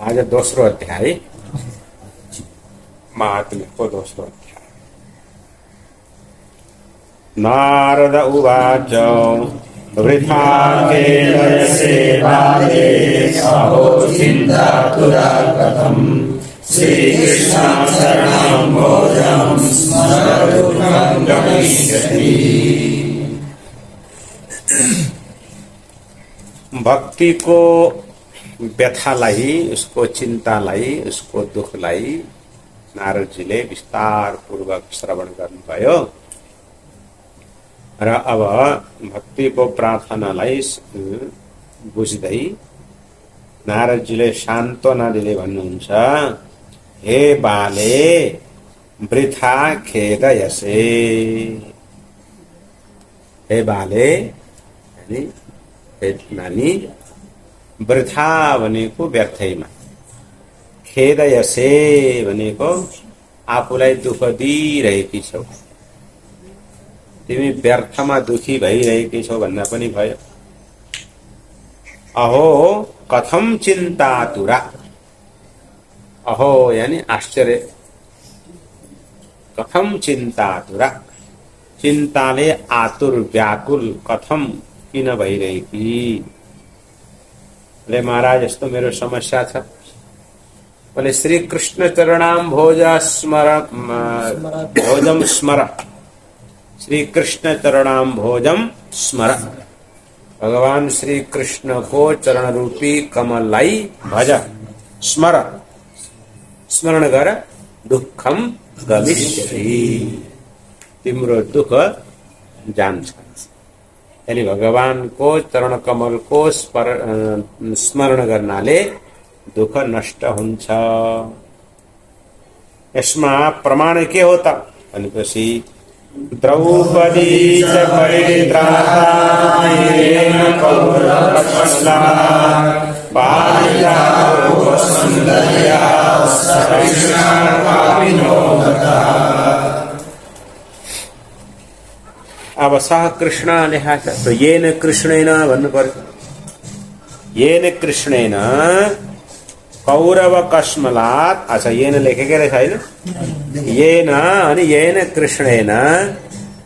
आज दोस्रो अध्याय महात्म्यको दोस्रो अध्याय। नारद उवाच वृथा केलयसे बाले अहो चिन्तातुरा कथम् श्रीकृष्णं शरणं भोजं स्मरदुःखं गमिष्यति। भक्ति को व्यथालाई, उसको चिन्तालाई, उसको दुखलाई नारदजीले विस्तार पूर्वक श्रवण गर्नुभयो र अब भक्तिको प्रार्थनालाई बुझ्दै नारदजीले सान्त्वना दिँदै भन्नुहुन्छ, हे बाले वृथा खेदयसे। हे बाले हे नानी, वृथा भनेको व्यर्थैमा, खेदयसे भनेको आफूलाई दुःख दिइरहेकी छौ, तिमी व्यर्थमा दुखी भइरहेकी छौ भन्दा पनि भयो। अहो कथम चिन्तातुरा, अहो यानी आश्चर्य, कथम चिन्तातुरा, चिन्ताले आतुर व्याकुल कथम किन भइरहेकी। बोले महाराज यस्तो मेरो समस्या छ। बोले श्री कृष्ण चरणाम भोजम स्मर, श्री कृष्ण चरणाम भोजम स्मर। भगवान श्री कृष्ण को चरण रूपी कमललाई भज, स्मर, स्मरण गर, दुःखम गमिष्यति, तिम्रो दुःख जान्छ। यानी भगवान को चरण कमल को स्मरण गर्नाले दुःख नष्ट हुन्छ। यसमा प्रमाण के हो त भनेपछि द्रौपदी च परित्राता येन कौरवस्ला बाल्या वसुन्धर्या सकृष्णापाविनो अब सह कृष्ण लेखा छ, तो येन कृष्णेन भन्नु पर्यो। येन कृष्णेन कौरव कस्मलात्, अच्छा येन लेखेकै रहेछ हैन, येन अनि येन कृष्णेन,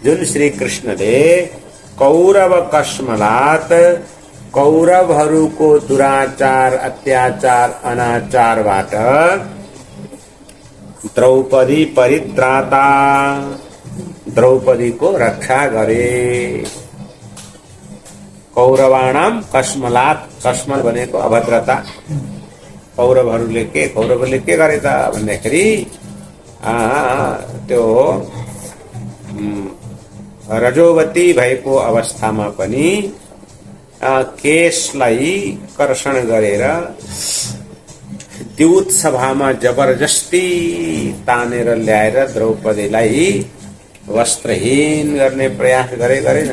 जुन श्री कृष्णले कौरव कस्मलात् कौरवहरूको दुराचार अत्याचार अनाचारबाट द्रौपदी परित्राता, द्रौपदी को रक्षा गरे। कौरवाणाम कस्मलात्, कस्मल भनेको अभद्रता। कौरवहरूले के गरे त भन्दाखेरि त्यो रजोवती भएको अवस्थामा पनि केशलाई कर्षण गरेर द्यूत सभामा जबरजस्ती तानेर ल्याएर द्रौपदीलाई वस्त्रहीन गर्ने प्रयास गरेन।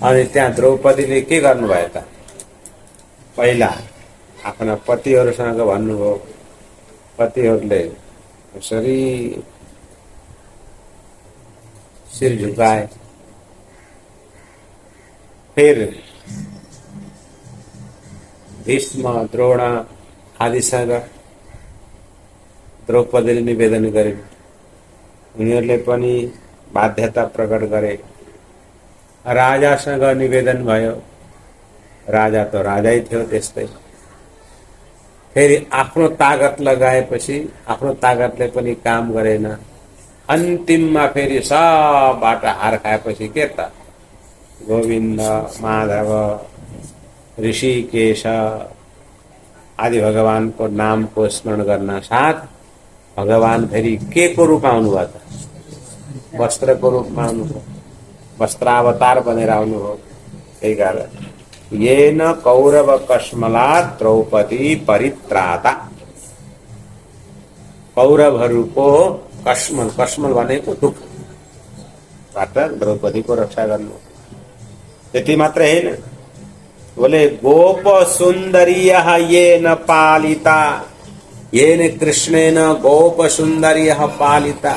अनि त्यहाँ द्रौपदीले के गर्नुभयो त, पहिला आफ्ना पतिहरूसँग भन्नुभयो, पतिहरूले यसरी शिर झुकाए। फिर भीष्म द्रोण आदिसँग द्रौपदीले निवेदन गरिन्, उनीहरूले पनि बाध्यता प्रकट गरे। राजासँग निवेदन भयो, राजा त राजै थियो त्यस्तै। फेरि आफ्नो तागत लगाएपछि आफ्नो तागतले पनि काम गरेन। अन्तिममा फेरि सबबाट हार खाएपछि के त, गोविन्द माधव ऋषिकेश आदि भगवान को नाम को स्मरण गर्न साथ भगवान फेरि के को रूपमा आउनुभयो त, वस्त्र को रूपमा आउनुभयो, वस्त्रावतार बनेर आउनुभयो। त्यही कारण येन कौरव कस्मलात् द्रौपदी परित्राता, कौरवहरूको कस्मल, कस्मल भनेको दुःखबाट द्रौपदीको रक्षा गर्नु। त्यति मात्रै हैन, बोले गोप सुन्दरियः येन पालिता, येन कृष्णेन गोप सुन्दरियः पालिता।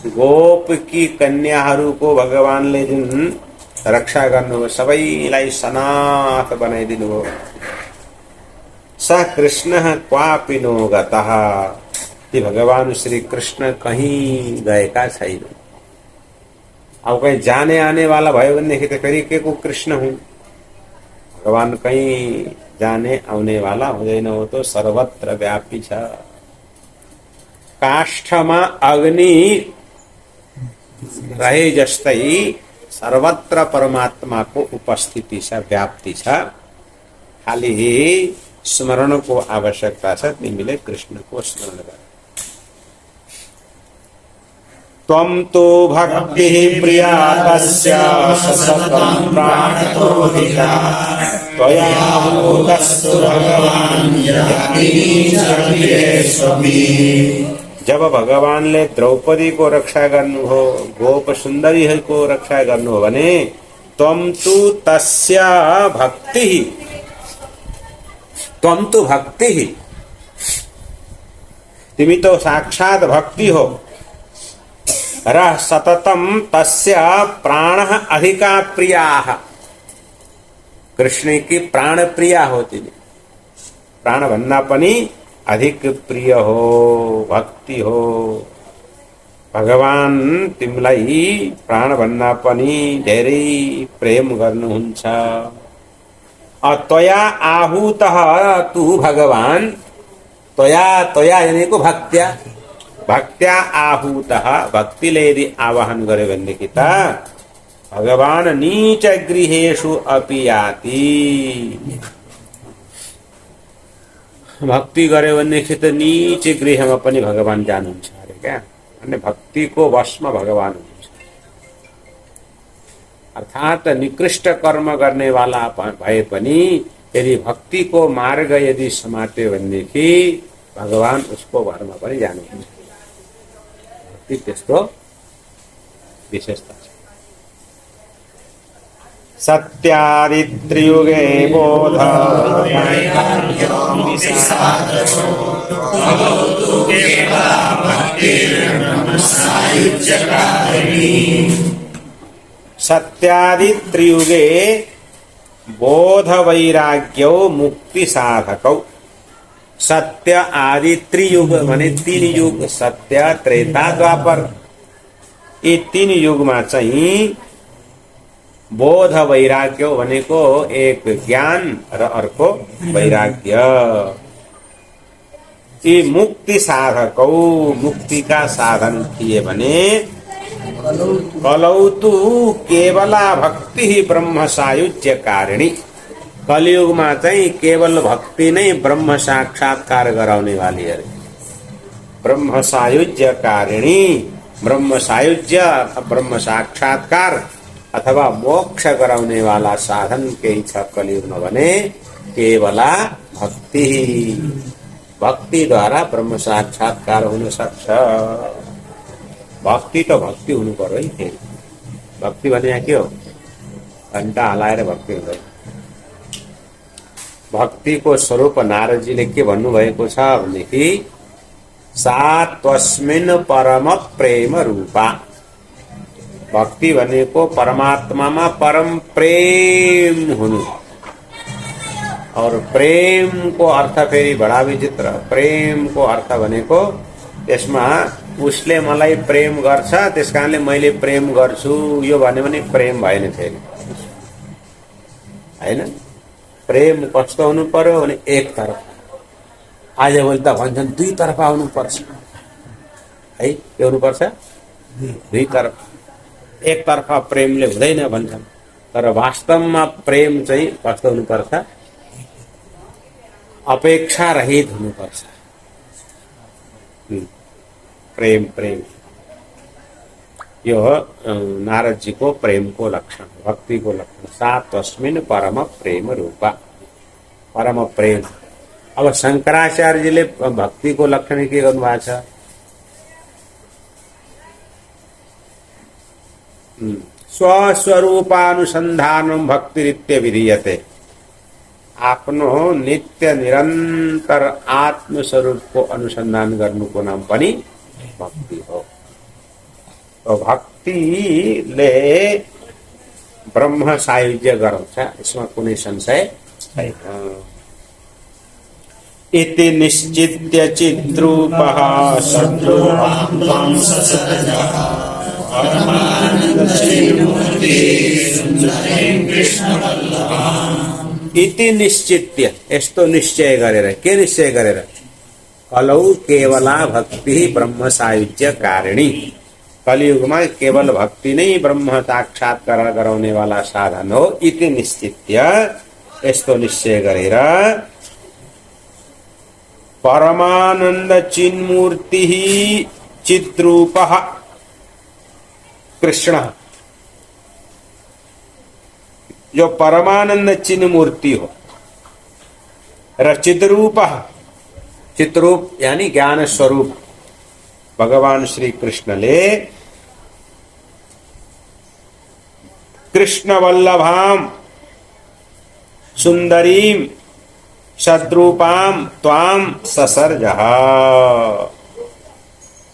गोप की कन्याहरूको भगवानले जुन रक्षा गर्नुभयो, सबैलाई सनाथ बनाइदिनु भयो। स कृष्ण क्वापि नो गतः, कि भगवान श्री कृष्ण कहीं गएका छैन। अब कहीं जाने आने वाला भयो भनेदेखि त फेरि के को कृष्ण हुँ? भगवान कहीं जाने आउने वाला हुँदैन, हो तो सर्वत्र व्यापी छ। काष्ठमा अग्नि रहे जस्तै सर्वत्र परमात्माको उपस्थिति छ, व्याप्ति छ। खाली स्मरणको आवश्यकता छ, तिमीले कृष्णको स्मरण गर। त्वं तो भक्तिः प्रिया तस्य सततं प्राणतोऽधिका, त्वया भूतस्तु भगवान् यज्ञेश्वरी। जब भगवानले द्रौपदी को रक्षा गर्नु हो, गोप सुन्दरी को रक्षा गर्नु हो भने त्वं तु तस्य भक्तिः, त्वं तु भक्तिः, तिमी तो साक्षात भक्ति हो। र सततम तस्य प्राणः अधिका प्रियाः, कृष्ण की प्राण प्रिया हो तिमी, प्राण भन्दा पनि अधिक प्रिय हो, भक्ति हो। भगवान तिमीलाई प्राण भन्दा पनि धेरै प्रेम गर्नुहुन्छ। त्वया आहूतः तु भगवान, त्वया त्वया यानीको भक्त्या, भक्त्या आहूतः, भक्तिले यदि आवाहन गर्यो भनेदेखि त भगवान नीच गृहेषु अपि याति। भक्ति गर्यो भनेदेखि त नीच गृहमा पनि भगवान जानुहुन्छ अरे क्या, अनि भक्तिको वशमा भगवान हुनुहुन्छ। अर्थात निकृष्ट कर्म गर्ने वाला भए पनि यदि भक्तिको मार्ग यदि समात्यो भनेदेखि भगवान उसको घरमा पनि जानुहुन्छ। भक्ति त्यस्तो विशेषता छ। सत्यादित्रियुगे बोध सत्यादित्रियुगे बोध वैराग्यो मुक्ति साधकौ। सत्य आदि त्रियुग माने तीन युग, सत्य त्रेता द्वापर, यी तीन युगमा चाहिँ बोध वैराग्य भनेको एक ज्ञान र अर्को वैराग्य। यी मुक्ति साधकौ, मुक्तिका साधन थिए भने कलौतु केवला भक्ति ब्रह्म सायुज्य कारिणी। कलियुगमा चाहिँ केवल भक्ति नै ब्रह्म साक्षात्कार गराउने वाली है। ब्रह्म सायुज्य कारिणी, ब्रह्म सायुज्य ब्रह्म साक्षात्कार अथवा मोक्ष गराउने वाला साधन केही छ कलियुगमा भने केवला भक्ति। भक्ति द्वारा ब्रह्म साक्षात्कार हुन सक्छ। भक्ति त भक्ति हुनु पर्यो है। फेरि भक्ति भने के हो? घण्टा हलाएर भक्ति हुँदैन। भक्तिको स्वरूप नारदजीले के भन्नुभएको छ भनेदेखि सा तस्मिन् परम प्रेम रूपा। भक्ति भनेको परमात्मामा परम प्रेम हुनु। और प्रेम को अर्थ फेरि बडा विचित्र। प्रेम को अर्थ भनेको त्यसमा उसले मलाई प्रेम गर्छ त्यसकारणले मैले प्रेम गर्छु यो भन्यो भने प्रेम भएन फेरि, हैन? प्रेम कस्तो हुनु पर्यो भने एक तरफ। आजभोलि त भन्छन् दुई तर्फ आउनु पर्छ है, के हुनु पर्छ? दुई तरफ। एक तर्फ प्रेमले हुँदैन भन्छन्, तर वास्तवमा प्रेम चाहिँ कस्तो हुनु पर्छ? अपेक्षा रहित हुनु पर्छ। प्रेम प्रेम यो नारद को प्रेम को लक्षण, भक्ति को लक्षण। सा तस्मिन् परम प्रेम रूपा, परम प्रेम। अब शंकराचार्य जी भक्ति को लक्षण के गर्नुभएको छ? स्वस्वरूपानुसंधानम भक्तिरित्य विधीयते। आफ्नो नित्य निरंतर आत्म स्वरूप को अनुसंधान गर्नुको नाम पनि भक्ति हो। तो भक्तिले ब्रह्म सायुज्य गराउँछ, यसमा कुनै संशय छैन। इति निश्चित्य चिद्रूपः सद्रूपं त्वं ससर्जः इति निश्चित्य यस्तो निश्चय गरेर के निश्चय गरेर कलौ केवला भक्ति ब्रह्म सायुज्य कारिणी कलियुग में केवल भक्ति नहीं ब्रह्म साक्षात्कार गराउने वाला साधन हो इति निश्चित्य यस्तो निश्चय गरेर परमानंद चिन्मूर्ति चिद्रूप कृष्ण जो परमानंद चिन्ह मूर्ति हो र चिद्रूप चित्रूप यानी ज्ञान स्वरूप भगवान श्री कृष्ण ले कृष्ण वल्लभाम सुंदरीम सद्रूपाम त्वाम ससर्जः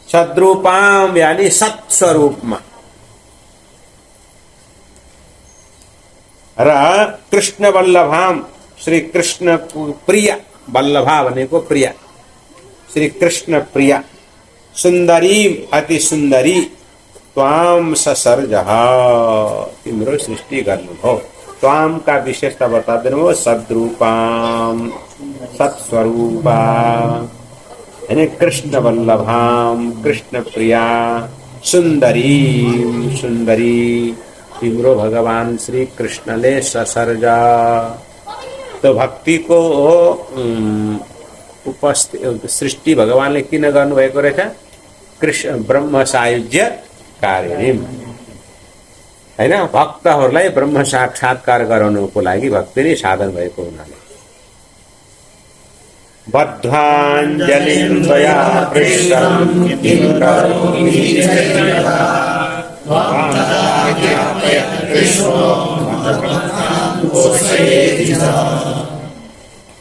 सद्रूपाम यानी सत्स्वरूप में र कृष्ण वल्लभाम श्री कृष्ण प्रिय वल्लभा बने को प्रिय श्री कृष्ण प्रिया सुंदरी अति सुंदरी त्वाम ससर्जः तिम्रो सृष्टि गर्नुभयो त्वाम का विशेषता बता दिनुभयो सद्रूपाम सत्स्वरूपा यानी कृष्ण वल्लभाम कृष्ण प्रिया सुंदरी सुंदरी तिम्रो भगवान श्री कृष्णले ससर्जा तो भक्ति को उपस्थित सृष्टि भगवानले किन गर्नुभएको रहेछ कृष्ण ब्रह्म सायुज्य कारिणी हैन भक्तहरूलाई ब्रह्म साक्षात्कार गराउनको लागि भक्ति नै साधन भएको हुनाले बद्धाञ्जलिं त्वया पृष्टं किं करोमि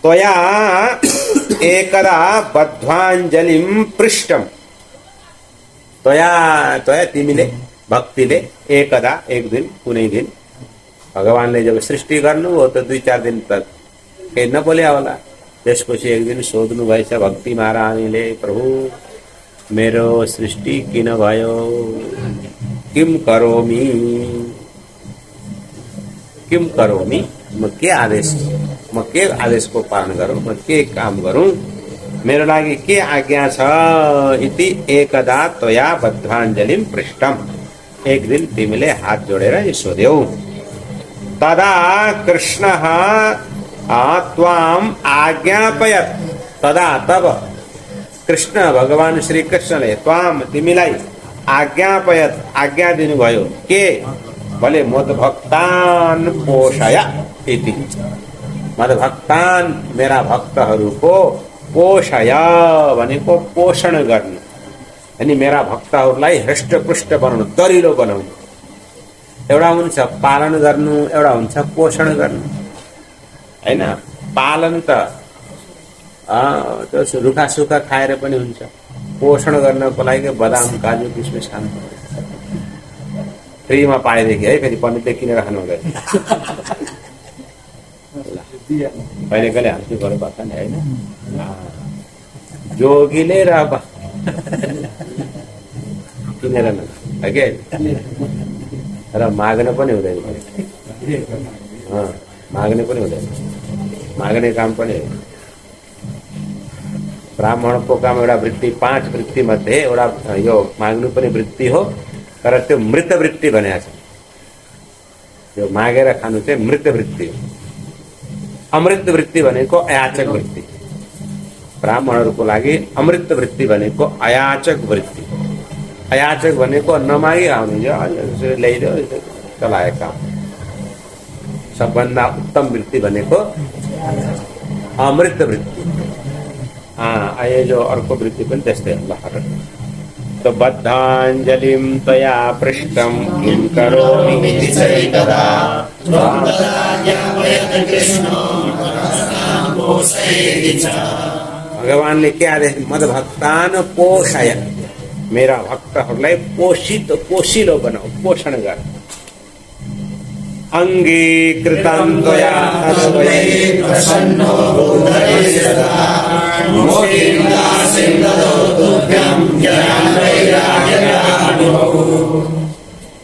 त्वया एकदा बद्धाञ्जलिं पृष्टम त्वया त्वया तिमीले भक्तिले एकदा एक दिन कुनै दिन भगवानले जब सृष्टि गर्नुभयो त 2-4 दिन तक केही नबोल्या होला त्यसपछि एक दिन सोध्नु भएछ भक्ति महारानीले प्रभु मेरो सृष्टि किन भयो किम करोमि म के आदेश को पालन गरौं म के काम गरौं मेरो लागि के आज्ञा छ इति एकदा त्वया बद्धाञ्जलिं पृष्टम एक दिन तिमीले हात जोडेर सोध्यौ तदा कृष्णः त्वाम आज्ञापयत तदा तब कृष्ण भगवान श्री कृष्णले त्वाम तिमीलाई आज्ञापयत आज्ञा दिनुभयो के भले मद्भक्तान पोषय इति मद्भक्तान मेरा भक्तहरूको पोषय भनेको पोषण गर्नु अनि मेरा भक्तहरूलाई हृष्टपुष्ट बनाउनु दरिलो बनाउनु एउटा हुन्छ पालन गर्नु एउटा हुन्छ पोषण गर्नु हैन पालन त त्यो रुखा सुखा खाएर पनि हुन्छ पोषण गर्नको लागि बदाम काजु किसमिस खानु फ्रीमा पाएदेखि है फेरि पण्डितले किनेर खानु हुँदैन कहिले कहिले हाल्छु गर्नु पर्छ नि हैन जोगीले र किनेर नके र माग्न पनि हुँदैन माग्ने पनि हुँदैन माग्ने काम पनि हो ब्राह्मणको काम एउटा वृत्ति 5 वृत्ति मध्ये एउटा यो माग्नु पनि वृत्ति हो तर त्यो मृत वृत्ति भनेको छ यो मागेर खानु चाहिँ मृत वृत्ति हो अमृत वृत्ति भनेको अयाचक वृत्ति ब्राह्मणहरूको लागि अमृत वृत्ति भनेको अयाचक वृत्ति अयाचक भनेको नमागी आउने जो ल्याइदियो चलाएको काम सबभन्दा उत्तम वृत्ति भनेको अमृत वृत्ति आए जो अर्को वृत्ति पनि त्यस्तै होला तो बद्धाञ्जलिं त्वया पृष्टं किं करोमि इति चैतदा भगवानले के आदेश मद्भक्तान पोषय मेरा भक्तहरूलाई पोषिलो बनाऊ पोषण गर अंगीकृतं त्वया प्रसन्नो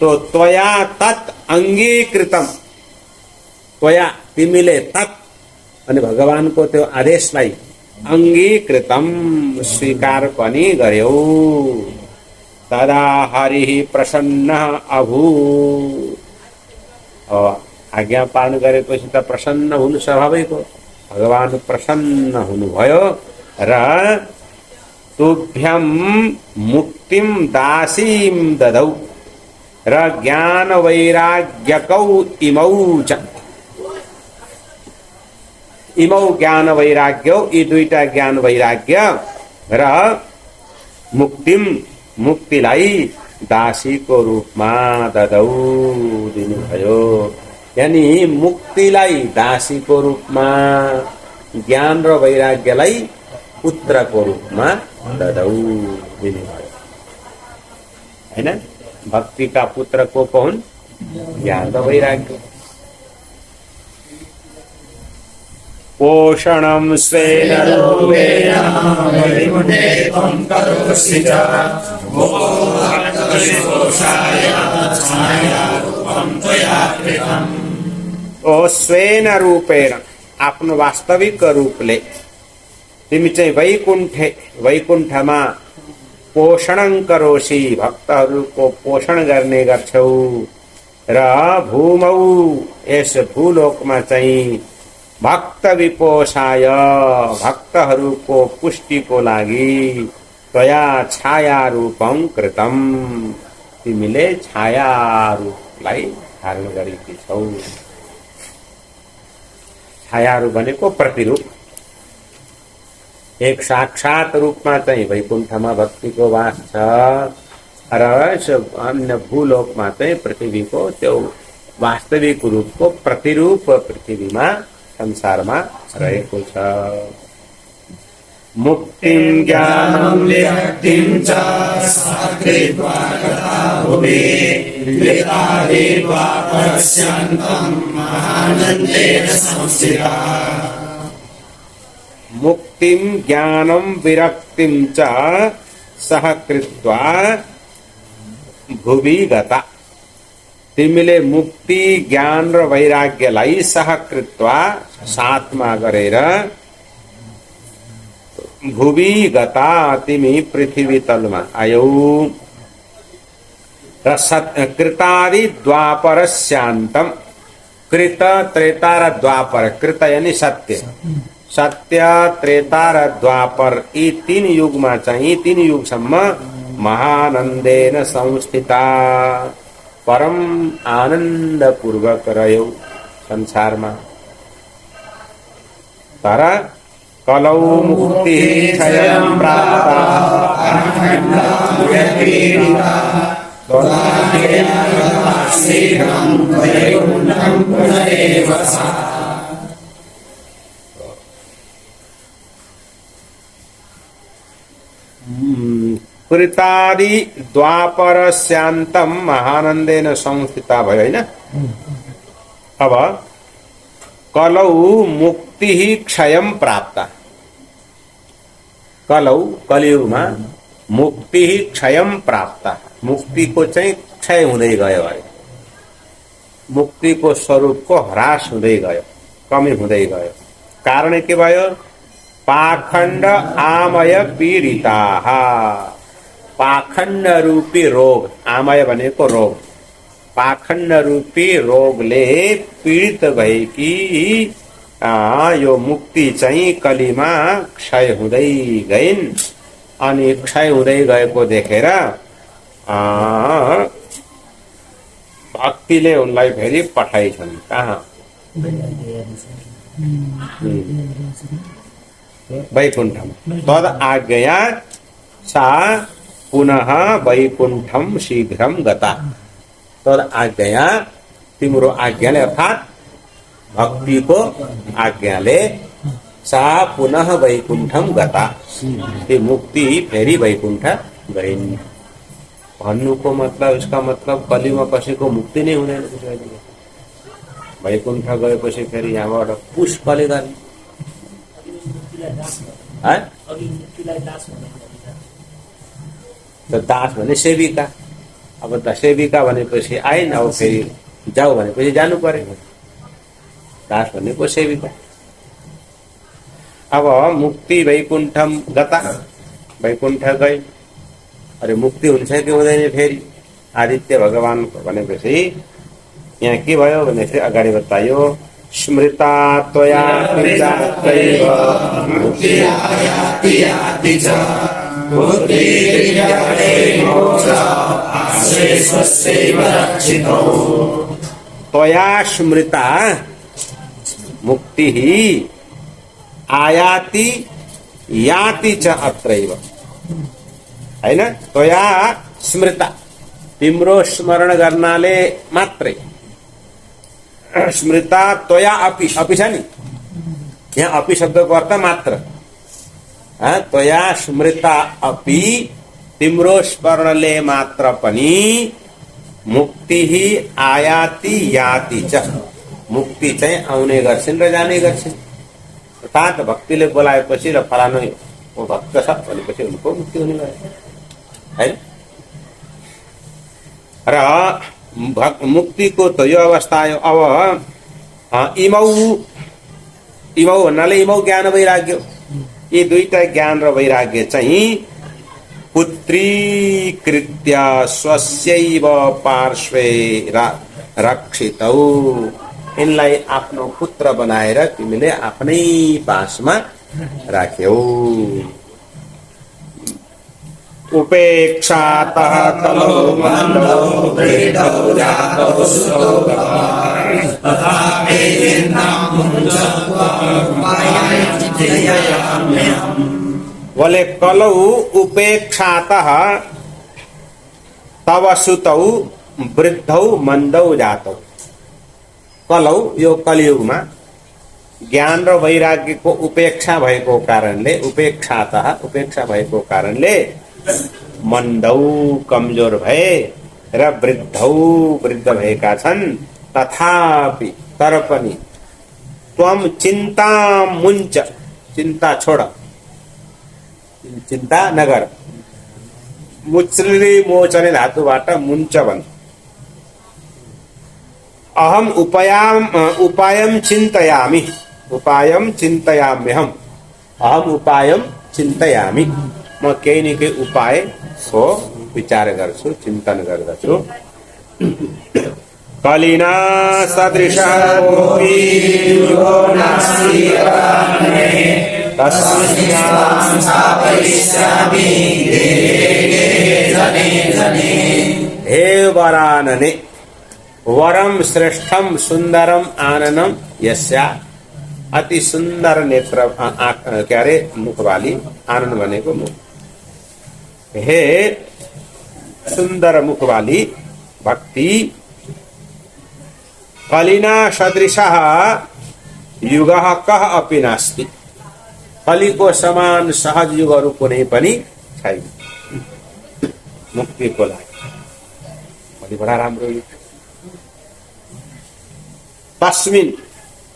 तो त्वया तत् अंगीकृतम, त्वया तिमीले तत् अनि भगवानको त्यो आदेशलाई अंगीकृतम स्वीकार पनि गर्यौ। तदा हरि प्रसन्न अभूत्। आज्ञा पालन गरेपछि त प्रसन्न हुनु स्वाभाविक हो। भगवान प्रसन्न हुनुभयो र तुभ्यम मुक्तिम दासीम ददौ र ज्ञान वैराग्यकौ इमौ च। इमौ ज्ञान वैराग्यौ, यी दुईटा ज्ञान वैराग्य र मुक्तिम मुक्तिलाई दासीको रूपमा ददौ दिनुभयो। यानी मुक्तिलाई दासीको रूपमा, ज्ञान र वैराग्यलाई पुत्रको रूपमा ददौ दिनुभयो। हैन, भक्ति का पुत्र को कौन? ज्ञान र वैराग्य। पोषणं स्वेन रूपेण वैकुण्ठे त्वं करोषि च मोहभक्तविपोषाय छायारूपं त्वया कृतम्। ओ स्वेन रूपेण, आफ्नो वास्तविक रूपले तिमी चाहिँ वैकुण्ठमा पोषण करोषि, भक्तहरूको पोषण गर्ने गर्छौ र भूमौ, यस भूलोकमा चाहिँ भक्त विपोषाय, भक्तहरूको पुष्टिको लागि त्वया छाया रूपम कृतम, तिमीले छाया रूपलाई धारण गरेकी छौ। छाया रूप भनेको प्रतिरूप। एक साक्षात रूपमा चाहिँ वैकुण्ठमा भक्तिको वास छ र अन्य भूलोकमा चाहिँ पृथ्वीको त्यो वास्तविक रूपको प्रतिरूप पृथ्वीमा संसारमा रहेको छ। मुक्तिं ज्ञानं विरक्तिं च साकृत्वा गता भुवि वितादित्वा पश्यन्तं महानन्देन संस्थिता। मुक्तिं ज्ञानं विरक्तिं च सह कृत्वा भुवि गता। तिमीले मुक्ति ज्ञान र वैराग्यलाई सह कृत्वा साथमा गरेर भुवि गता, तिमी पृथ्वी तलमा आयौ र कृतादि द्वापर शान्तम। कृत, त्रेता र द्वापर, कृत यानी सत्य, सत्य, त्रेता र द्वापर, यी तीन युगमा चाहिँ, तीन युगसम्म महानन्देन संस्थिता, परम आनन्द पूर्वक रह्यौ संसारमा। तर कलौ मुक्ति क्षयं प्राप्ता कृतादि द्वापर शान्तम महानन्देन संस्थिता भयो हैन। अब कलौ मुक्ति क्षयं प्राप्ता, कलौ कलियुगमा मुक्ति क्षयं प्राप्ता, मुक्तिको चाहिँ क्षय हुँदै गयो है, मुक्तिको स्वरूपको ह्रास हुँदै गयो, कमी हुँदै गयो। कारण के भयो? पाखण्ड आमय पीडिताः, पाखण्ड रूपी रोग, आमय भनेको रोग, पाखण्ड रूपी रोगले पीडित भएकी यो मुक्ति चाहिँ कलिमा क्षय हुँदै गइन्। अनि क्षय हुँदै गएको देखेर भक्तिले उनलाई फेरि पठाइछन् कहाँ? वैकुण्ठम। तद आज्ञया सा पुनः वैकुण्ठम शीघ्रम गता। तद आज्ञया, तिम्रो आज्ञाले अर्थात भक्तिको आज्ञाले सा पुनः वैकुण्ठम गता, ती मुक्ति फेरि वैकुण्ठ गइन्। भन्नुको मतलब, इसका मतलब कलिमा कसैको मुक्ति नै हुँदैन। वैकुण्ठ गएपछि फेरि यहाँबाट पुष्पले गर्ने है? तो दास भने सेविका। अब त सेविका भनेपछि आएन, अब फेरि जाऊ भनेपछि जानु पर्यो। दास भनेको सेविका। अब मुक्ति वैकुण्ठम गता, वैकुण्ठ गई। अरे मुक्ति हुन्छ कि हुँदैन फेरि? आदित्य भगवान भनेपछि यहाँ के भयो भनेपछि अगाडि बतायो, स्मृता त्वया पितात्रैव मुक्ति आयाति याति च त्वया स्मृता मुक्ति आयाति याति च अत्रैव, हैन? त्वया स्मृता, तिम्रो स्मरण गर्नाले मात्रै। स्मृता त्वया अपि, अपि छ नि यहाँ, अपि शब्दको अर्थ मात्र। त्वया स्मृता अपि, तिम्रो स्मरणले मात्र पनि मुक्ति आयाति याति च, मुक्ति चाहिँ आउने गर्छन् र जाने गर्छन्। अर्थात् भक्तिले बोलाएपछि र फलानु वो भक्त छ भनेपछि उनको मुक्ति हुने गर्छ, हैन? र मुक्तिको त यो अवस्था आयो। अब इमौ, इमौ भन्नाले इमौ ज्ञान वैराग्य, यी दुईटा ज्ञान र वैराग्य चाहिँ पुत्रीकृत्य स्वस्यैव पार्श्वे रक्षितौ, यिनलाई आफ्नो पुत्र बनाएर तिमीले आफ्नै पासमा राख्यौ। उपेक्षातः कलौ मन्दौ वृद्धौ जातौ सुतौ तथा बोले कलौ उपेक्षातः तव सुतौ वृद्धौ मन्दौ जातौ। कलौ यो कलियुगमा ज्ञान र वैराग्यको उपेक्षा भएको कारणले, उपेक्षातः उपेक्षा भएको कारणले मन्दौ कमजोर भए र वृद्धौ वृद्ध भएका छन्। तथापि तर पनि त्वम चिन्ता मुञ्च, चिन्ता छोड, चिन्ता नगर। मुच्री मोचने धातुबाट मुञ्च बन। अहम उपायम चिन्तयामि, उपायम चिन्तयाम्यहम, अहम उपायम चिन्तयामि, म केही न केही उपायको विचार गर्छु, चिन्तन गर्दछु। कलिना सदृशः कोऽपि युगो नास्ति तस्मिन् स्थापयिष्यामि हे वरानने, वरम श्रेष्ठम सुंदरम आननम यस्या, अति सुंदर नेत्र क्या अरे मुख वाली, आनन भनेको मुख, हे सुंदर मुख वाली भक्ति। कलिना सदृशः युगः कः अपि नास्ति, कलिको समान सहज युगहरू कुनै पनि छैन मुक्तिको लागि। कलि बडा राम्रो युग। तस्मिन,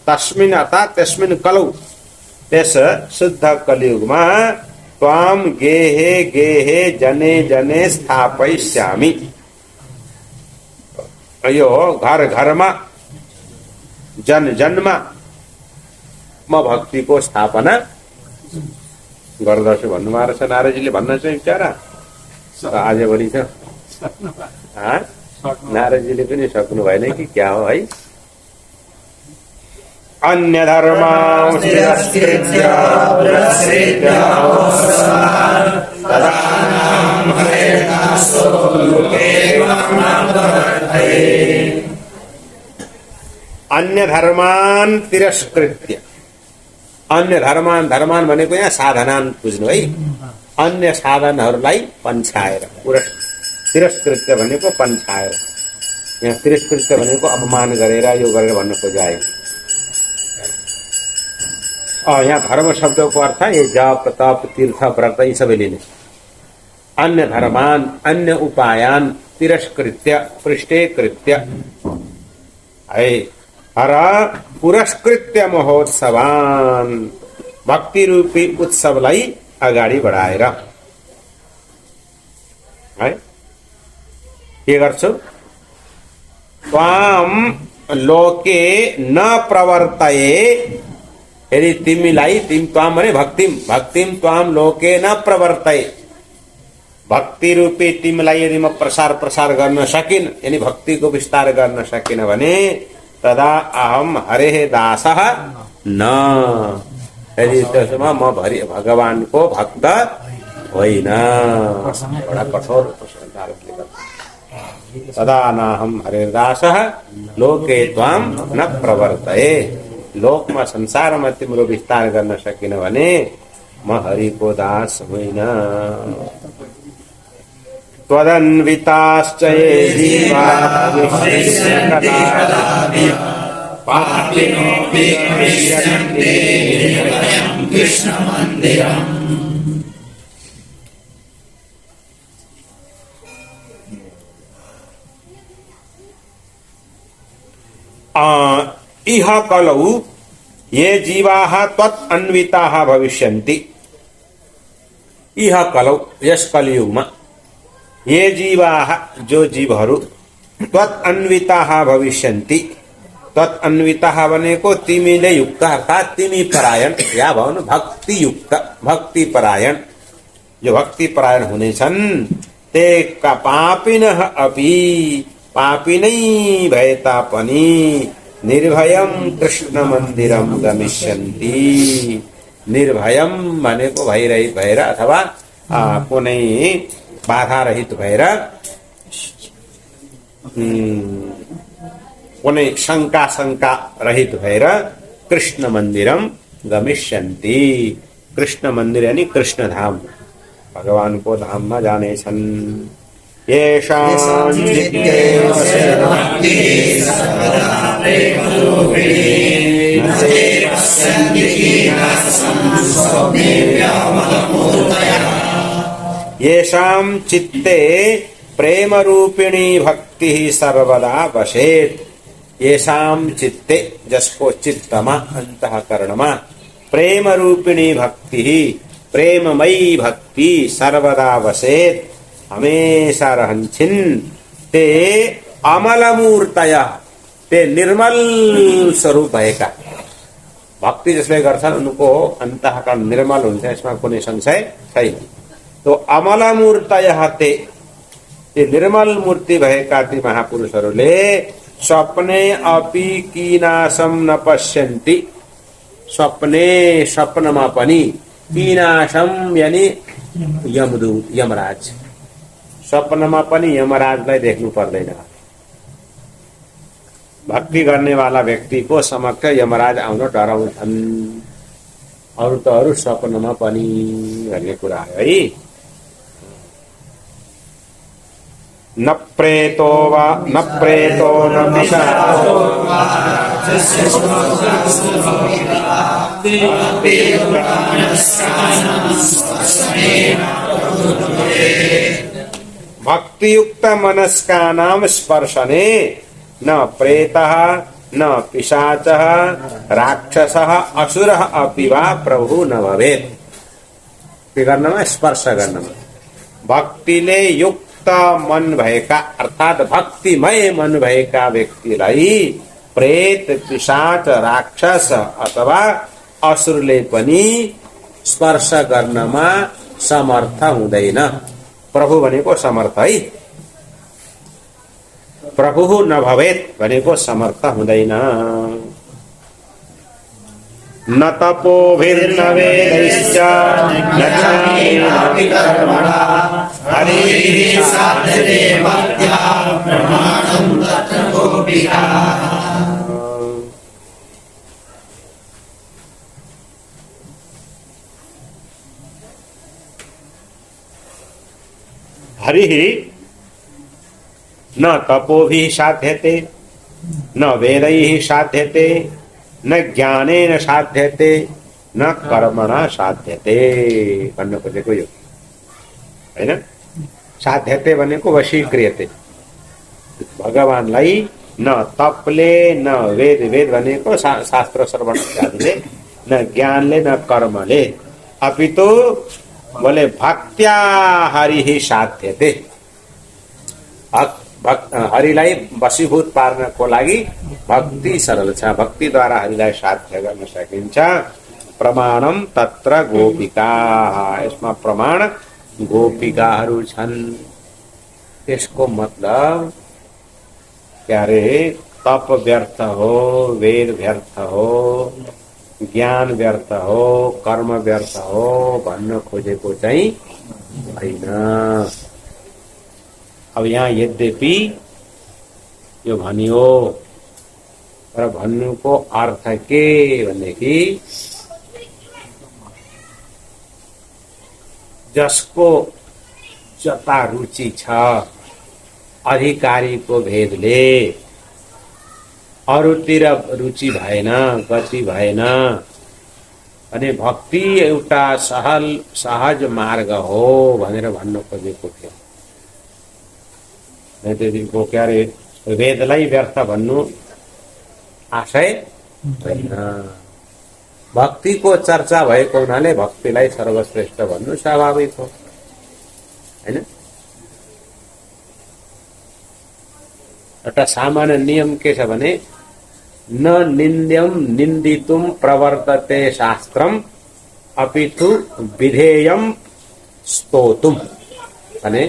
तस्मिन अर्थात त्यसमिन कलौ, त्यस शुद्ध कलियुगमा त्वाम गेहे गेहे जने जने स्थापयिष्यामि, यो घर घरमा जन जनमा म भक्तिको स्थापना गर्दछु भन्नुभएको छ नारदजीले। भन्न चाहिँ बिचारा आजभरि छ, नारदजीले पनि सक्नु भएन कि क्या हो है। अन्य अन्य धर्मान तिरस्कृत्य, अन्य धर्मान, धर्मान भनेको यहाँ साधनान बुझ्नु है, अन्य साधनहरूलाई पन्छाएर, तिरस्कृत्य भनेको पन्छाएर, यहाँ तिरस्कृत्य भनेको अपमान गरेर यो गरेर भन्न खोजायो। यहाँ धर्म शब्दको अर्थ ये जप तप तीर्थ व्रत यी सबै लिने। अन्य धर्मान, अन्य उपायान तिरस्कृत्य पृष्ठेकृत्य है र पुरस्कृत्य महोत्सवान, भक्ति रूपी उत्सवलाई अगाडि बढाएर है के गर्छौ त्वाम लोके न प्रवर्तये यदि तिमीलाई त्वाम भने भक्तिम त्वाम लोके न प्रवर्तये भक्ति रूपी तिमीलाई यदि म प्रसार गर्न सकिन यानी भक्तिको विस्तार गर्न सकिन भने तदा अहम हरेः दासः न यदि त्यसमा म भगवानको भक्त होइन बडा कठोर तदा नाहम हरिर्दासः लोके त्वाम न प्रवर्तये लोकमा संसारमा तिम्रो विस्तार गर्न सकिन भने म हरिको दास होइन त्वदन्विताश्च ये जीवाः कदापि पापिनोऽपि गमिष्यन्ति निर्भयं कृष्णमन्दिरम् इह कलौ ये जीवाः त्वत् अन्विताः भविष्यन्ति इह कलौ यस कलियुगमा ये जीवाः जो जीवहरू त्वत् अन्विताः भविष्यन्ति त्वत् अन्विताः भनेको तिमीले युक्त अर्थात् तिमी परायण या भवन भक्ति युक्त भक्ति परायण जो भक्ति परायण हुनेछन् ते पापिनः अपि पापी नै भए तापनि निर्भयम कृष्ण मन्दिरम गमिष्यन्ति निर्भयम भनेको भयरहित भएर अथवा कुनै बाधा रहित भएर कुनै शंका रहित भएर कृष्ण मन्दिरम गमिष्यन्ति कृष्ण मन्दिर यानी कृष्ण धाम भगवानको धाममा जानेछन् येषां चित्ते येषां चित्ते प्रेम रूपिणी भक्ति सर्वदा वसेत् येषां चित्ते जसको चित्तमा अंतःकरणमा प्रेम रूपिणी भक्ति प्रेममयी भक्ति सर्वदा वसेत् हमेशा रहन्छन् ते अमलमूर्तय ते निर्मल स्वरूप भएका भक्ति जसले गर्छन् उनको अन्तःकरण निर्मल हुन्छ यसमा कुनै संशय छैन तो अमलमूर्तय ते निर्मल मूर्ति भएका ती महापुरुषहरूले स्वप्ने अपि कीनाशम न पश्यन्ति स्वप्ने स्वप्नमा पनि कीनाशम यानी यमदूत यमराज स्वप्नमा पनि यमराजलाई देख्नु पर्दैन भक्ति गर्ने वाला व्यक्तिको समक्ष यमराज आउन डराउँछन् अरु त अरु स्वप्नमा पनि भन्ने कुरा है न प्रेतो न पिशाचो भक्तियुक्त मनस्कानां स्पर्शने न प्रेतः न पिशाचः राक्षसः असुरः अपि वा प्रभु न भवेत् के गर्नमा स्पर्श गर्नमा भक्तिले युक्त मन भएका अर्थात भक्तिमय मन भएका व्यक्तिलाई प्रेत पिशाच राक्षस अथवा असुरले पनि स्पर्श गर्नमा समर्थ हुँदैन प्रभु भनेको समर्थ है प्रभु न भवेत् भनेको समर्थ हुँदैन न तपोभिर्न वेदैश्च न ज्ञानेनापि कर्मणा हरिः साध्यते भक्त्या प्रमाणं तत्र गोपिका हरिः न तपोभिः साध्यते न वेदैः साध्यते न ज्ञानेन साध्यते न कर्मणा साध्यते भन्नु खोजेको यो हैन साध्यते भनेको वशीक्रियते भगवानलाई न तपले न वेद भनेको शास्त्र श्रवण आदिले न ज्ञानले न कर्मले, अपितु बोले भक्त्या हरि ही साध्यते। हरिलाई वशीभूत पार्नको लागि भक्ति सरल छ, भक्तिद्वारा हरिलाई साध्य गर्न सकिन्छ। प्रमाणम तत्र गोपिका, यसमा प्रमाण गोपिकाहरू छन्। त्यसको मतलब क्या रे, तप व्यर्थ हो, वेद व्यर्थ हो, ज्ञान व्यर्थ हो, कर्म व्यर्थ हो भन्न खोजेको चाहिँ होइन। अब यहाँ यद्यपि यो भनियो, तर भन्नुको अर्थ के भनेदेखि जसको जता रुचि छ, अधिकारीको भेदले अरूतिर रुचि भएन, गति भएन अनि भक्ति एउटा सहज मार्ग हो भनेर भन्न खोजेको थियो। त्यतिको क्या रे, वेदलाई व्यर्थ भन्नु आशय होइन। भक्तिको चर्चा भएको हुनाले भक्तिलाई सर्वश्रेष्ठ भन्नु स्वाभाविक हो, हैन? एउटा सामान्य नियम के छ भने न निन्द्यम निन्दितुम प्रवर्तते शास्त्रम अपितु विधेयम स्तोतुम। भने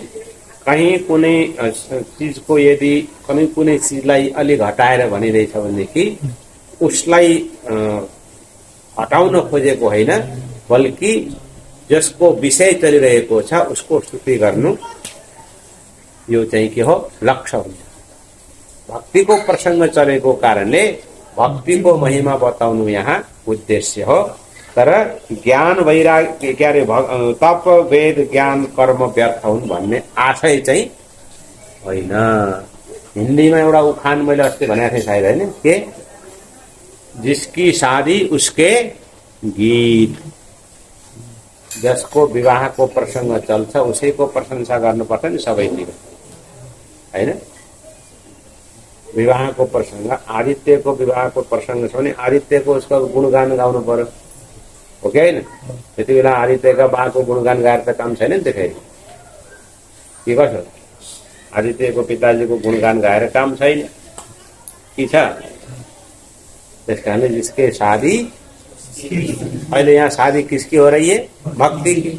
कहीं कुनै चीजको यदि कुनै चीजलाई अलि घटाएर भनिरहेछ भनेदेखि उसलाई हटाउन खोजेको होइन, बल्कि जसको विषय चलिरहेको छ उसको स्तुति गर्नु, यो चाहिँ के हो, लक्ष्य हुन्छ। भक्तिको प्रसंग चलेको कारणले भक्तिको महिमा बताउनु यहाँ उद्देश्य हो। तर ज्ञान वैराग्य के अरे तप वेद ज्ञान कर्म व्यर्थ हुन् भन्ने आशय चाहिँ होइन। हिन्दीमा एउटा उखान मैले अस्ति भनेको थिएँ सायद, हैन के, जिसकी शादी उसके गीत। जसको विवाहको प्रसंग चल्छ उसैको प्रशंसा गर्नुपर्छ नि सबैतिर, हैन? विवाहको प्रसंग, आदित्यको विवाहको प्रसंग छ भने आदित्यको उसको गुणगान गाउनु पर्यो, हो कि होइन? त्यति बेला आदित्यका बाको गुणगान गाएर त काम छैन नि त फेरि, के गर्छ? आदित्यको पिताजीको गुणगान गाएर काम छैन कि छ? त्यस कारणले जिसके शादी, पहले यहाँ शादी किसकी हो रही है? भक्ति की।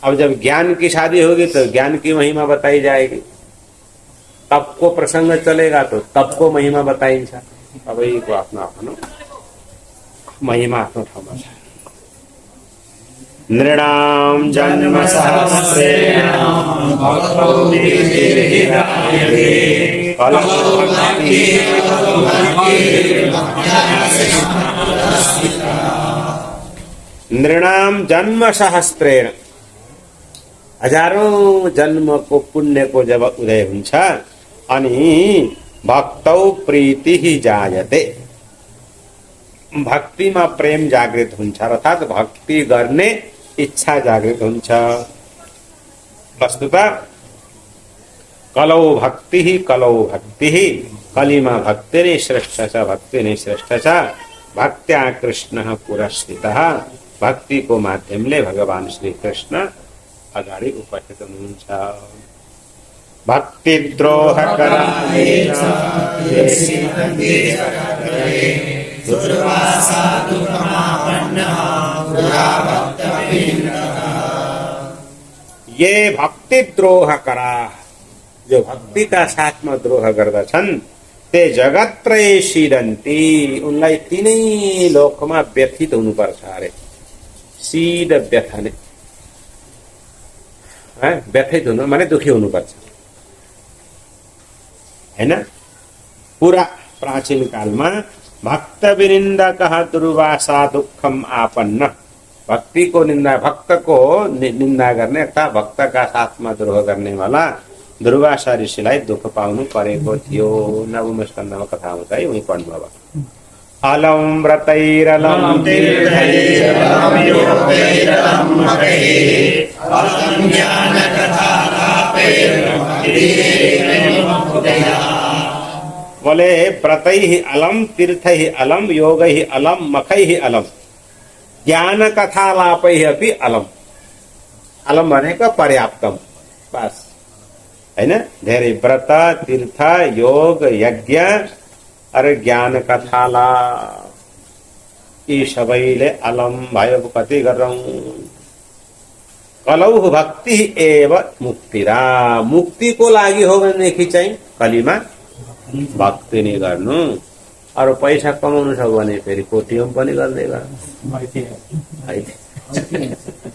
अब जब ज्ञान की शादी होगी तो ज्ञान की महिमा बताई जाएगी, तप को प्रसंग चलेगा तो तप को महिमा बताइन्छ। अब को आफ्नो आफ्नो महिमा आफ्नो ठाउँमा छ। नृणाम जन्म सहस्रेण भक्तौ विधिर्हितायते नृणाम जन्म सहस्रेण, हजारौं जन्मको पुण्यको जब उदय हुन्छ अनि भक्तौ प्रीति ही जायते, भक्तिमा प्रेम जागृत हुन्छ, अर्थात भक्ति गर्ने इच्छा जागृत हुन्छ। वस्तुतः कलौ भक्ति कलिमा भक्ति नै श्रेष्ठ छ, भक्ति नै श्रेष्ठ छ। भक्त्या कृष्ण पुरस्थितः, भक्तिको माध्यमले भगवान श्री कृष्ण अगाडि उपस्थित हुनुहुन्छ। भक्तिद्रोह ये भक्तिद्रोह करा, जो भक्ति का साथमा द्रोह गर्दछन् ते जगत्त्रये सीदन्ति, उनलाई तीनै लोकमा व्यथित हुनुपर्छ अरे। सीद व्यथने, व्यथित हुनु माने दुखी हुनुपर्छ, हैन? पूरा प्राचीन कालमा भक्त विनिन्दकः दुर्वासा दुःखम आपन्न, भक्ति को निंदा, भक्त को निंदा गर्ने अर्थात भक्त का साथमा द्रोह गर्ने वाला दुर्वासा ऋषिलाई दुःख पाउनु परेको थियो। नवम स्कन्धमा कथा आउँछ है, उही पढ्नु अब। अलम व्रतैरलम तीर्थैरलम योगैरलम मखैः अलम ज्ञान कथा लापैर्भक्तिरेव मुक्तया बोले व्रतैः अलम, तीर्थैः अलम, योगैः अलम, मखैः अलम, ज्ञान कथालापैः अपि अलम। अलम भनेको पर्याप्तम, बस हैन। धेरै व्रत, तीर्थ, योग, यज्ञ और ज्ञान कथाला यी सबैले अलम भयो। कति गरौँ? कलौ भक्ति एव मुक्तिरा। मुक्तिको लागि हो भनेदेखि चाहिँ कलीमा भक्ति नै गर्नु। अरू पैसा कमाउनु छ भने फेरि कोटियम पनि गर्दै गर्नु।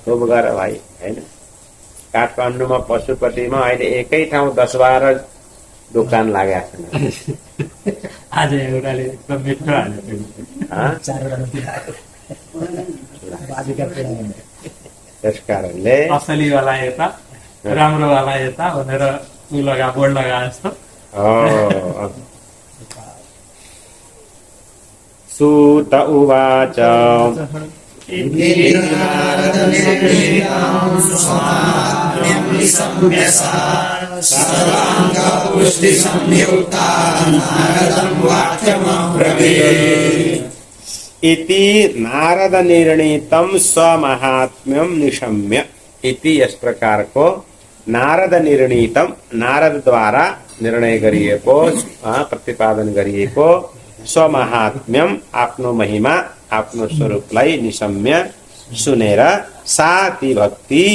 खुब गर भाइ हैन। काठमाडौँमा पशुपतिमा अहिले एकै ठाउँ 10-12 दोकान लागेको छ। आज एउटाले एकदम मिठो त्यस कारणले असलीवाला यता, राम्रोवाला यता भनेर बोर्ड लगा जस्तो। सूत उवाच इति नारद निर्णीतम स्वमहात्म्यम निशम्य। इति यस प्रकार को नारद निर्णीतम, नारद द्वारा निर्णय गरिएको, प्रतिपादन गरिएको स्वमहात्म्यम, आफ्नो महिमा, आफ्नो स्वरूपलाई निशम्य सुनेर सा ती भक्ति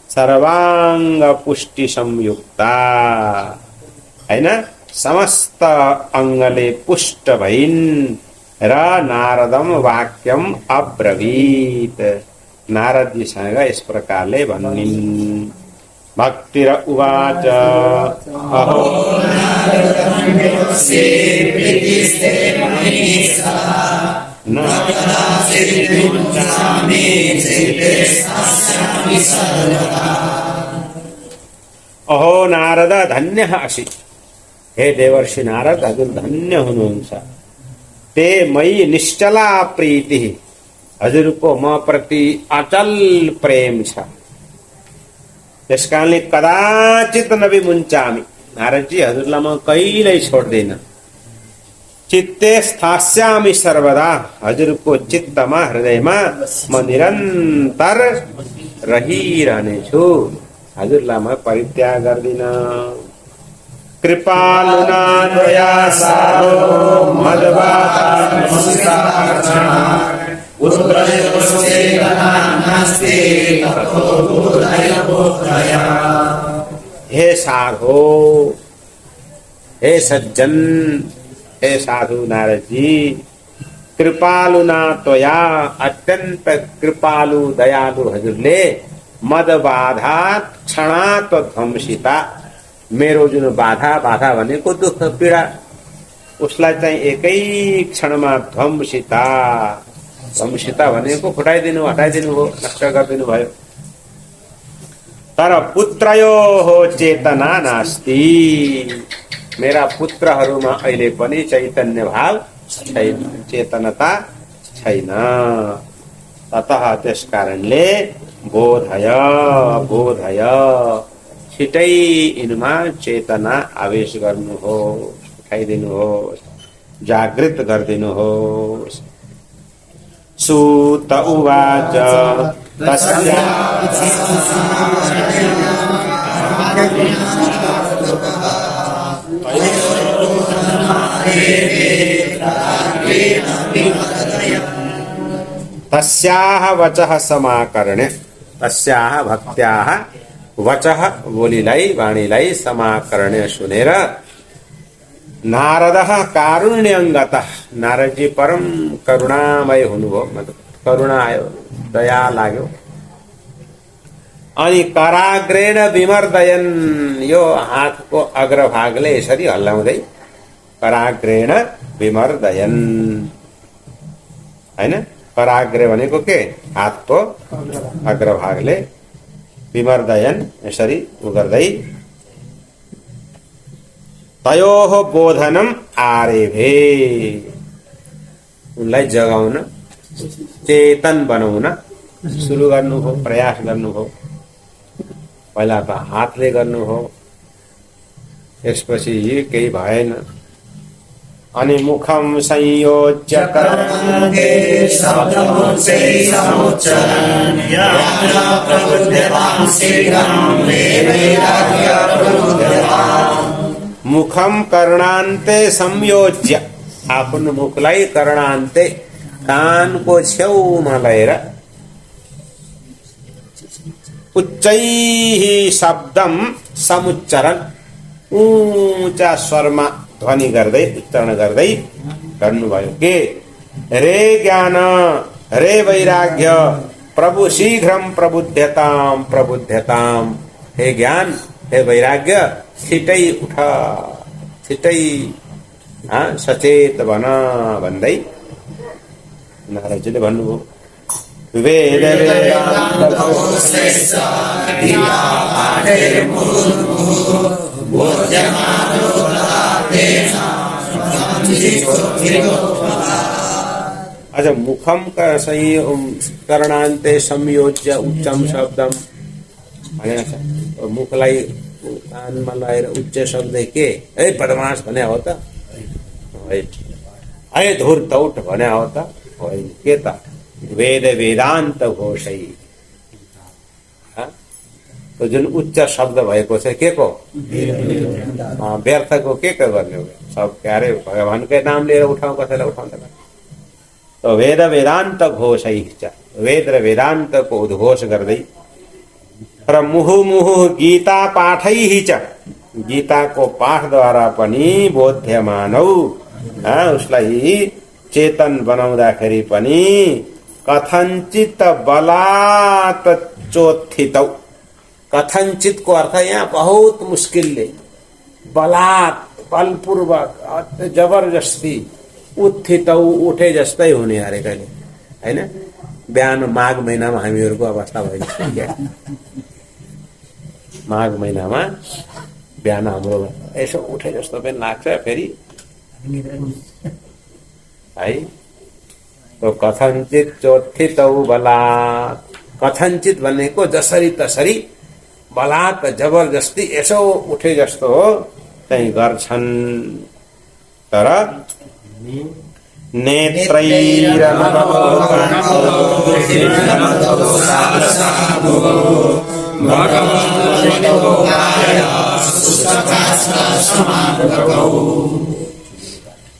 सर्वांग पुष्टि संयुक्ता हैन, समस्त अंगले पुष्ट भइन् र नारदम वाक्यम अब्रवीत। नारद जीसँग यस प्रकारले भनिन्। भक्तिर उवाच अहो अहो नारद धन्य असि। हे देवर्षि नारद, हजुर धन्य हुनुहुन्छ। ते मयि निश्चला प्रीति, हजुरको म प्रति अचल प्रेम छ। त्यस कारणले कदाचित नविमुञ्चामि, नारदजी हजुरलाई म कहिल्यै छोड्दैन। चित्ते स्थास्यामि सर्वदा, हजुरको चित्तमा, हृदयमा म निरन्तर रहिरहनेछु। हजुरलाई म परित्याग गर्दिन। कृपालुना त्वया सारो हे साधो, हे सज्जन, हे साधु नारद जी, कृपालुना त्वया, अत्यंत कृपालु दयालु हजुरले मद बाधा क्षणात् ध्वंसिता, मेरो जुन बाधा भनेको दुःख पीडा, उसलाई चाहिँ एकै क्षणमा ध्वंसिता भनेको फुटाइदिनु, हटाइदिनु हो, नष्ट गरिदिनु भयो। तर पुत्रयो हो चेतना नास्ति, मेरा पुत्रहरूमा अहिले पनि चैतन्य भाव छैन, चेतनता छैन। ततः त्यस कारणले बोधय छिटै यिनमा चेतना आवेश गर्नुहोस्, उठाइदिनुहोस्, जागृत गरिदिनुहोस्। सूत उवाच तस्याः वचः समाकर्ण्य, तस्याः भक्त्याः वचः बोलीलाई, वाणीलाई समाकर्ण्य सुनेर नारदः कारुण्यङ्गतः, नारदजी परम करुणामय हुनुभयो, मतलब करुणा आयो, दया लाग्यो। अनि कराग्रेण विमर्दयन, यो हातको अग्रभागले यसरी हल्लाउँदै, कराग्रेण विमर्दयन हैन। कराग्रे भनेको के? हातको अग्रभागले, विमर्दयन यसरी उगर्दै, तयोः बोधनम आरेभे, उनलाई जगाउन, चेतन बनाउन सुरु गर्नु हो, प्रयास गर्नु हो। पहिला त हातले गर्नु हो, यसपछि केही भएन, अनि मुखम संयोज्य कर्मान्ते शब्दमोक्षे समुच्चरन् ज्ञान प्रबुध्यतां शीघ्रं वैराग्य प्रबुध्यताम् मुखम कर्णान्ते संयोज्य आफ्नो मुखलाई कर्णान्ते कानको छेउमा लिएर उच्चैः शब्दम समुच्चरण ऊंचा स्वरमा ध्वनि गर्दै उच्चारण गर्दै गर्नुभयो के रे ज्ञान रे वैराग्य प्रभु शीघ्रम प्रबुध्यताम प्रबुध्यताम हे ज्ञान हे वैराग्य छिटै उठ छिटै सचेत बन भन्दै नारदजीले भन्नुभयो वेद अच्छा मुखम कर्णान्ते संयोज्य उच्चम शब्दम मुखलाई कानमा लगाएर उच्च शब्द के ए बदमास भने हो त है धुर्त उठ भने हो त होइन के त वेद वेदान्त घोषै तो जुन उच्च शब्द भएको छ के को व्यर्थको के गर्ने हो सब क्यारे भगवानकै नाम लिएर उठाउँ कसैलाई उठाउँदैन तो वेद वेदान्त घोषै वेद र वेदान्तको उद्घोष गर्दै र मुहु मुहु गीता पाठै च गीताको पाठद्वारा पनि बोध्यमानौ उसलाई चेतन बनाउँदाखेरि पनि कथञ्चित बलात् चोत्थितौ कथञ्चित को अर्थ यहाँ बहुत मुस्किलले बलात् बलपूर्वक जबरजस्ती उत्थितौ उठे जस्तै हुने अरे कहिले हैन बिहान माघ महिनामा हामीहरूको अवस्था भइसक्यो क्या माघ महिनामा बिहान हाम्रो यसो उठे जस्तो पनि लाग्छ फेरि है तो कथञ्चित चोत्थितौ बलात् कथञ्चित भनेको जसरी तसरी बलात् जबरजस्ती यसो उठे जस्तो हो चाहिँ गर्छन् तर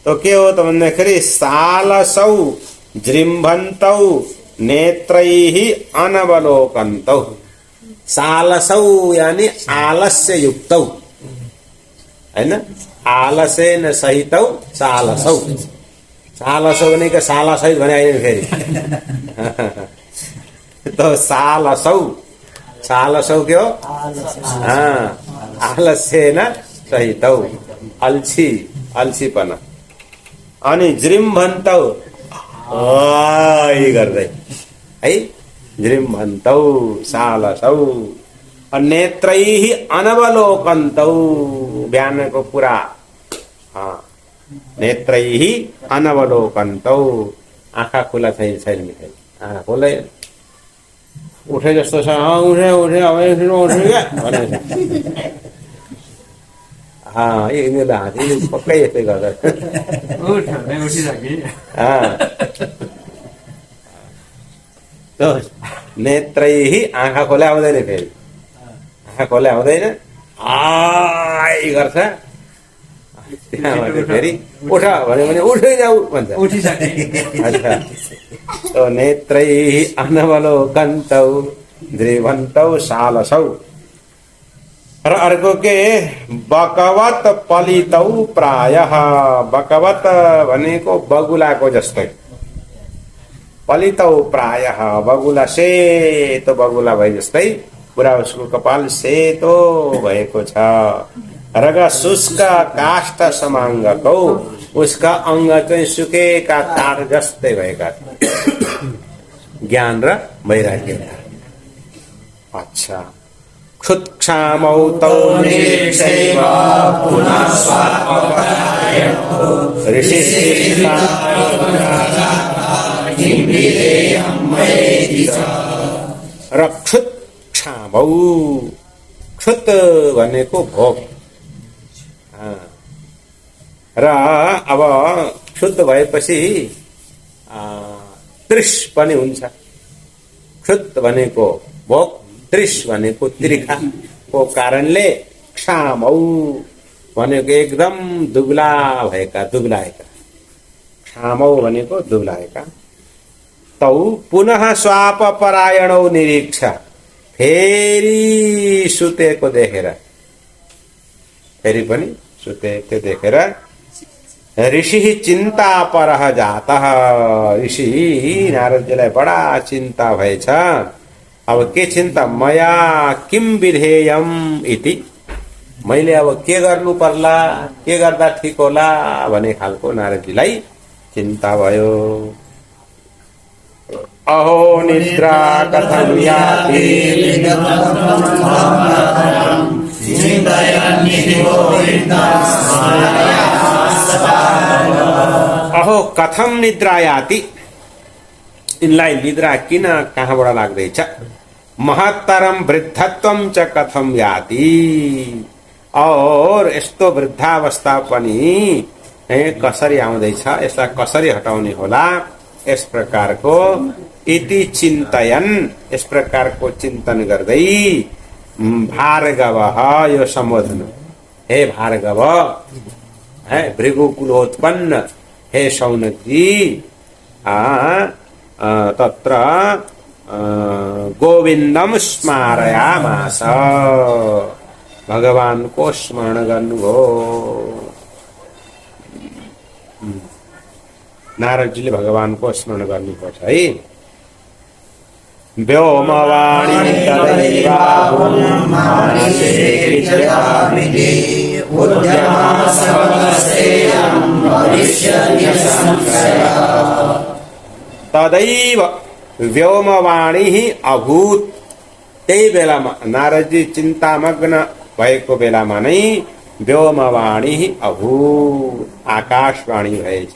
तो के हो त भन्दाखेरि सालसौ जृम्भन्तौ नेत्रैः अनवलोकन्तौ सालसौ यानी आलस्य युक्तौ हैन आलसेन सहितौ सालसौ सालसौ भनेको साला सहित भने आइन फेरि तो सालसौ सालसौ के हो आलसेन सहितौ अल्छी अल्छीपना अनि जृम्भन्तौ गर्दै है जृम्भन्तौ सालसौ नेत्रैः अनवलोकन्तौ बिहानको पुरा नेत्रैः अनवलोकन्तौ आँखा खुला छैन फेरि आँखा खोलै उठे जस्तो छ उठे उठे अब एकछिन उठ्यो क्या भनेको छ यिनीहरूले हाँसी पक्कै यस्तै गर्छ नेत्रैः आँखा खोले आउँदैन फेरि आँखा खोले आउँदैन गर्छ फेरि उठ भन्यो भने उठै जाऊ भन्छ अच्छा तो नेत्रैः अनवलोकन्तौ दृभन्तौ सालसौ र अर्को के बकवत पलितौ प्रायः बकवत भनेको बगुलाको जस्तै पलितौ प्रायः बगुला सेतो बगुला भए जस्तै पुरा उसको कपाल सेतो भएको छ रग शुष्क काष्ठ समाङ्गकौ उसका अङ्ग चाहिँ सुकेका काठ जस्तै भएका ज्ञान र वैराग्य अच्छा क्षुत्क्षामौ तौ निरीक्षैव पुनः स्वात्मपरायणो र क्षुत्क्षामौ क्षुत भनेको भोग र अब शुद्ध भएपछि त्रिश पनि हुन्छ। क्षुत भनेको भोक, त्रिश भनेको तिर्खाको कारणले क्षामौ भनेको एकदम दुब्ला भएका, दुब्लाएका। क्षामौ भनेको दुब्लाएका। तौ पुनः स्वाप परायणौ निरीक्ष, फेरि सुतेको देखेर, फेरि पनि सुतेको देखेर ऋषि चिन्ता परः जातः, ऋषि नारदजीलाई बडा चिन्ता भएछ। अब के चिन्ता? मया किम विधेयम इति, मैले अब के गर्नु पर्ला, के गर्दा ठिक होला भन्ने खालको नारदजीलाई चिन्ता भयो। अहो निद्रा कथं याति, अहो कथम निद्रा याति, इनलाई निद्रा किन कहाँबाट लाग्दैछ? महत्तरम वृद्धत्वम च कथम याति, और यस्तो वृद्धावस्था पनि कसरी आउँदैछ, यसलाई कसरी हटाउने होला, यस प्रकारको इति चिन्तयन, यस प्रकारको चिन्तन गर्दै भार्गव, यो सम्बोधन, हे भार्गव, है भृगुकुलोत्पन्न, हे शौनकजी, तत्र गोविन्दम स्मारयामास, भगवानको स्मरण गर्नुभयो। नारदजीले भगवानको स्मरण गर्नुपर्छ है। व्योमवाणी तदैवाहुं मानसे विचरामिति उद्यमासवस्तेयं भविष्यति संशयः। तदैव व्योमवाणी अभूत, त्यही बेलामा नारदजी चिन्तामग्न भएको बेलामा नै व्योमवाणी अभूत, आकाशवाणी भएछ।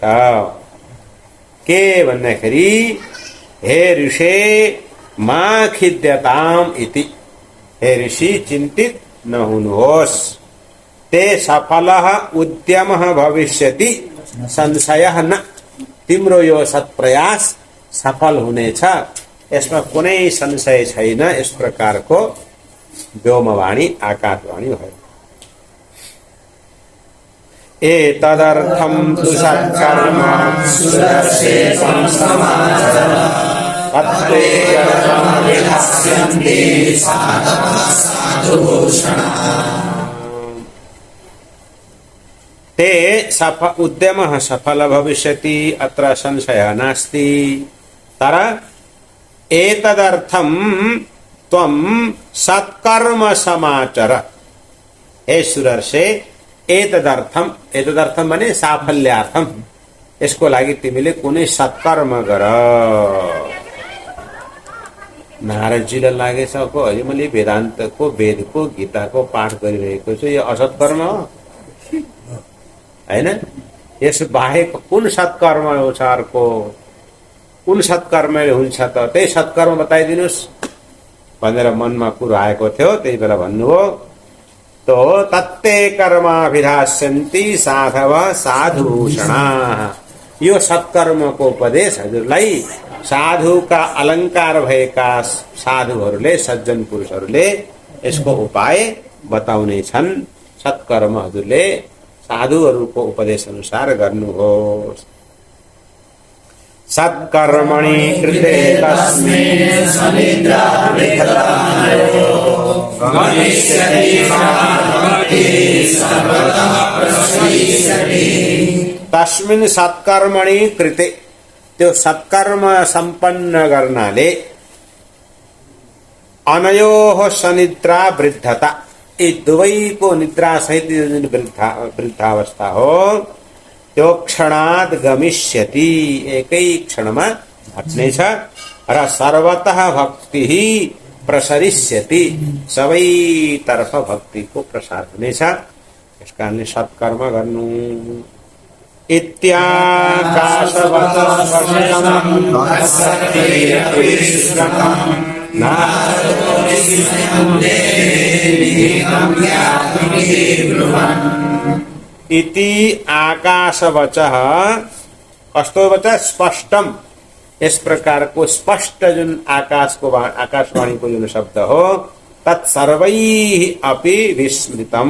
के भन्दाखेरि हे ऋषे मा खिद्यताम इति, हे ऋषि चिन्तित नहुनुहोस्। ते सफलः उद्यमः भविष्यति संशयः न, तिम्रो यो सत्प्रयास सफल हुनेछ, यसमा कुनै संशय छैन। यस प्रकारको व्योमवाणी, आकाशवाणी भयो। एतदर्थं तु सत्कर्म सुदर्शेषं समाचर, तत्त्वेयर्मविधास्यन्ति साधवः साधुभूषणाः। ते उद्यमः सफल भविष्यति, अत्र संशयः नास्ति। तर एतदर्थं त्वं सत्कर्म समाचर, हे सुदर्शे, एतदर्थम, एतदर्थम भने साफल्यार्थम, यसको लागि तिमीले कुनै सत्कर्म गर। नारदजीलाई लागेछ को अहिले मैले वेदान्तको, वेदको, गीताको पाठ गरिरहेको छु, यो असत्कर्म हो हैन? यस बाहेक कुन सत्कर्म हो अर्को? कुन सत्कर्मले हुन्छ त? त्यही सत्कर्म बताइदिनुस् भनेर मनमा कुरो आएको थियो। त्यही बेला भन्नुभयो, तो तत्ते कर्माभिधास्यन्ति साधव साधुभूषणाः, यो सत्कर्मको उपदेश हजुरलाई साधुका अलंकार भएका साधुहरूले, सज्जन पुरुषहरूले यसको उपाय बताउने छन्। सत्कर्म हजुरले साधुहरूको उपदेश अनुसार गर्नुहोस्। सत्कर्मणि कृते तस्मिन् सनिद्रा विधतायो गमिष्यति भक्ति सर्वतः प्रसीदति। तस्मिन् सत्कर्मणि कृते, त्यो सत्कर्म सम्पन्न गर्नाले अनयोः सनिद्रा वृद्धता, यी दुवैको निद्रा सहित जुन वृद्धावस्था हो त्यो क्षणात् गमिष्यति, एकै क्षणमा घट्नेछ। र सर्वतः भक्ति प्रसरिष्यति, सबैतर्फ भक्तिको प्रसार हुनेछ। यस कारणले सत्कर्म गर्नु। इत्याकाशवत् स्पष्टं भक्तिरविश्रुतं नारदो विस्मयं देहि ब्रह्मज्ञानमिति ब्रुवन्। इति आकाशवचः कस्तो वचः स्पष्टम, इस प्रकार को स्पष्ट जुन आकाश को आकाशवाणी को जुन शब्द हो तत्सर्वैः अपि विस्मृतम,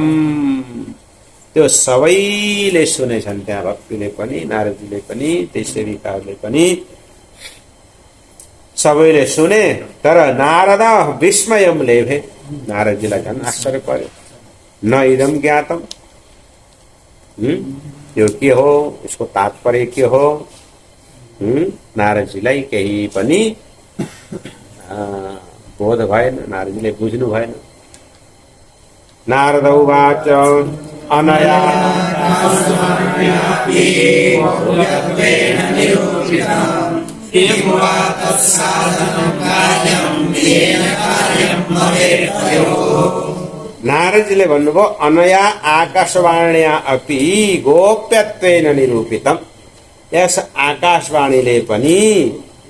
त्यो सबैले सुनेछन्। त्यहाँ भक्तिले पनि नारदजीले पनि तेश्वरीकारले पनि सबैले सुने। तर नारद विस्मयम लेभे, नारदजीलाई झन् आश्चर्य पर्यो। न इदम ज्ञातम, यो के हो, यसको तात्पर्य के हो, नारदजीलाई केही पनि बोध भएन, नारदजीले बुझ्नु भएन। नारद उवाच अनया नारदजीले भन्नुभयो अनया आकाशवाण्या अपि गोप्यत्वेन निरूपितम, यस आकाशवाणीले पनि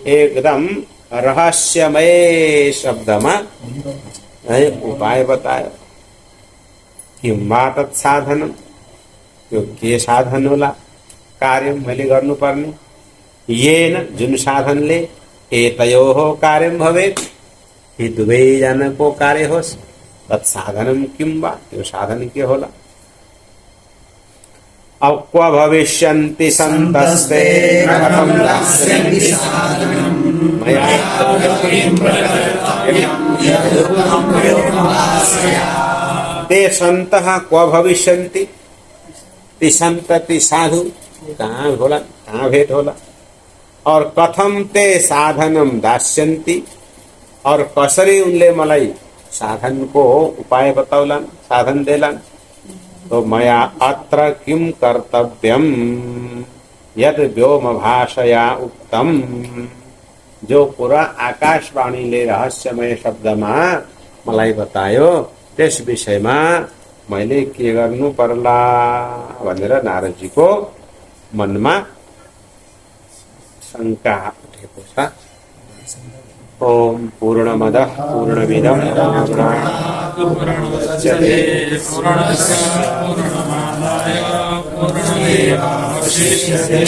एकदम रहस्यमय शब्दमा उपाय बतायो। किम वा तत् साधनम, त्यो के साधन होला, कार्य मैले गर्नुपर्ने, येन जुन साधनले एतयोः कार्यम भवेत्, यी दुवैजनाको कार्य होस्। तत् साधनम किम वा, त्यो साधन के होला। अब क्व भविष्यन्ति सन्तस्ते कथं दास्यन्ति साधनम् मया ते सन्तः क्व भविष्यन्ति, ती संत ती साधु कहाँ होला, कहाँ भेट होला। और कथम ते साधनम दास्यन्ति, और कसरी उनले मलाई साधन को उपाय बताउलान्, साधन देलान्। तो मया अत्र किम कर्तव्यम यद व्योम भाषया उक्तम, जो पूरा आकाशवाणीले रहस्यमय शब्दमा मलाई बतायो त्यस विषयमा मैले के गर्नु पर्ला भनेर नारदजीको मनमा शंका उठेको छ। ओम पूर्णमदः पूर्णमिदं पूर्णमुदच्यते पूर्णस्य पूर्णमादाय पूर्णमेवावशिष्यते।